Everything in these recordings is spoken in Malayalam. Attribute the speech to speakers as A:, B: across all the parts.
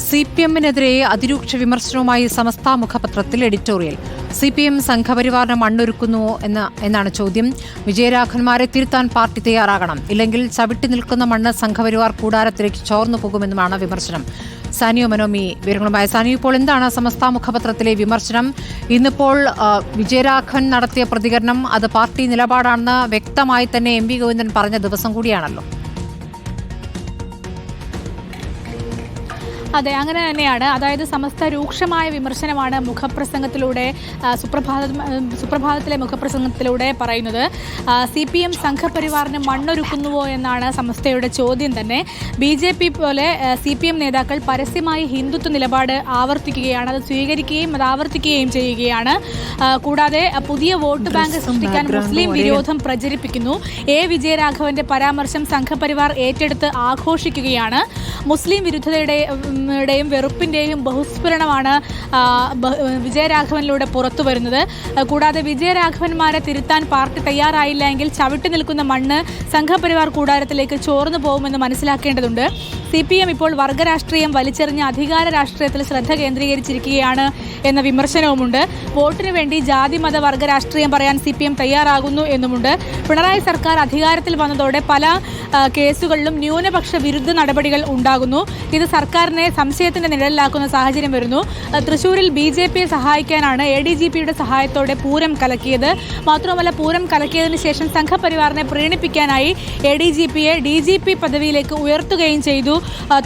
A: CPM-നെതിരെ അതിരൂക്ഷ വിമർശനവുമായി സമസ്ത മുഖപത്രത്തിൽ എഡിറ്റോറിയൽ. CPM സംഘപരിവാറിന് മണ്ണൊരുക്കുന്നുവോ എന്നാണ് ചോദ്യം. വിജയരാഘവന്മാരെ തിരുത്താൻ പാർട്ടി തയ്യാറാകണം, ഇല്ലെങ്കിൽ ചവിട്ടി നിൽക്കുന്ന മണ്ണ് സംഘപരിവാർ കൂടാരത്തിലേക്ക് ചോർന്നു പോകുമെന്നുമാണ് വിമർശനം. സാനിയോ മനോമി വിവരങ്ങളുമായി. സാനിയോ, ഇപ്പോൾ എന്താണ് സമസ്ത മുഖപത്രത്തിലെ വിമർശനം? ഇന്നിപ്പോൾ വിജയരാഘവൻ നടത്തിയ പ്രതികരണം അത് പാർട്ടി നിലപാടാണെന്ന് വ്യക്തമായി തന്നെ MV ഗോവിന്ദൻ പറഞ്ഞ ദിവസം കൂടിയാണല്ലോ.
B: അതെ, അങ്ങനെ തന്നെയാണ്. അതായത് സമസ്ത രൂക്ഷമായ വിമർശനമാണ് മുഖപ്രസംഗത്തിലൂടെ സുപ്രഭാതത്തിലെ മുഖപ്രസംഗത്തിലൂടെ പറയുന്നത്. CPM സംഘപരിവാറിന് മണ്ണൊരുക്കുന്നുവോ എന്നാണ് സമസ്തയുടെ ചോദ്യം തന്നെ. BJP പോലെ CPM നേതാക്കൾ പരസ്യമായി ഹിന്ദുത്വ നിലപാട് ആവർത്തിക്കുകയാണ്, അത് സ്വീകരിക്കുകയും അത് ആവർത്തിക്കുകയും ചെയ്യുകയാണ്. കൂടാതെ പുതിയ വോട്ട് ബാങ്ക് സൃഷ്ടിക്കാൻ മുസ്ലിം വിരോധം പ്രചരിപ്പിക്കുന്നു. വിജയരാഘവന്റെ പരാമർശം സംഘപരിവാർ ഏറ്റെടുത്ത് ആഘോഷിക്കുകയാണ്. മുസ്ലിം വിരുദ്ധതയുടെയും വെറുപ്പിന്റെയും ബഹുസ്ഫുരണമാണ് വിജയരാഘവനിലൂടെ പുറത്തു വരുന്നത്. കൂടാതെ വിജയരാഘവന്മാരെ തിരുത്താൻ പാർട്ടി തയ്യാറായില്ല എങ്കിൽ ചവിട്ടി നിൽക്കുന്ന മണ്ണ് സംഘപരിവാർ കൂടാരത്തിലേക്ക് ചോർന്നു പോകുമെന്ന് മനസ്സിലാക്കേണ്ടതുണ്ട്. CPM ഇപ്പോൾ വർഗരാഷ്ട്രീയം വലിച്ചെറിഞ്ഞ അധികാര രാഷ്ട്രീയത്തിൽ ശ്രദ്ധ കേന്ദ്രീകരിച്ചിരിക്കുകയാണ് എന്ന വിമർശനവുമുണ്ട്. വോട്ടിനു വേണ്ടി ജാതി മത വർഗ രാഷ്ട്രീയം പറയാൻ CPM തയ്യാറാകുന്നു എന്നുമുണ്ട്. പിണറായി സർക്കാർ അധികാരത്തിൽ വന്നതോടെ പല കേസുകളിലും ന്യൂനപക്ഷ വിരുദ്ധ നടപടികൾ ഉണ്ടാകുന്നു. ഇത് സർക്കാരിനെ സംശയത്തിന്റെ നിഴലിലാക്കുന്ന സാഹചര്യം വരുന്നു. തൃശൂരിൽ BJPയെ സഹായിക്കാനാണ് ADGPയുടെ സഹായത്തോടെ പൂരം കലക്കിയത്. മാത്രമല്ല, പൂരം കലക്കിയതിനു ശേഷം സംഘപരിവാറിനെ പ്രീണിപ്പിക്കാനായി ADGPയെ DGP പദവിയിലേക്ക് ഉയർത്തുകയും ചെയ്തു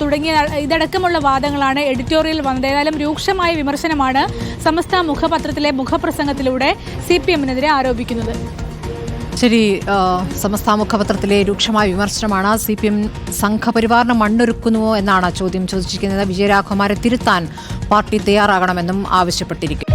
B: തുടങ്ങിയ ഇതടക്കമുള്ള വാദങ്ങളാണ് എഡിറ്റോറിയൽ വന്നത്. ഏതായാലും രൂക്ഷമായ വിമർശനമാണ് സമസ്ത മുഖപത്രത്തിലെ മുഖപ്രസംഗത്തിലൂടെ CPM-നെതിരെ ആരോപിക്കുന്നത്.
A: ശരി, സമസ്ത മുഖപത്രത്തിലെ രൂക്ഷമായ വിമർശനമാണ്. CPM സംഘപരിവാറിന് മണ്ണൊരുക്കുന്നുവോ എന്നാണ് ചോദ്യം ചോദിച്ചിരിക്കുന്നത്. വിജയരാഘവന്മാരെ തിരുത്താൻ പാർട്ടി തയ്യാറാകണമെന്നും ആവശ്യപ്പെട്ടിരിക്കുന്നു.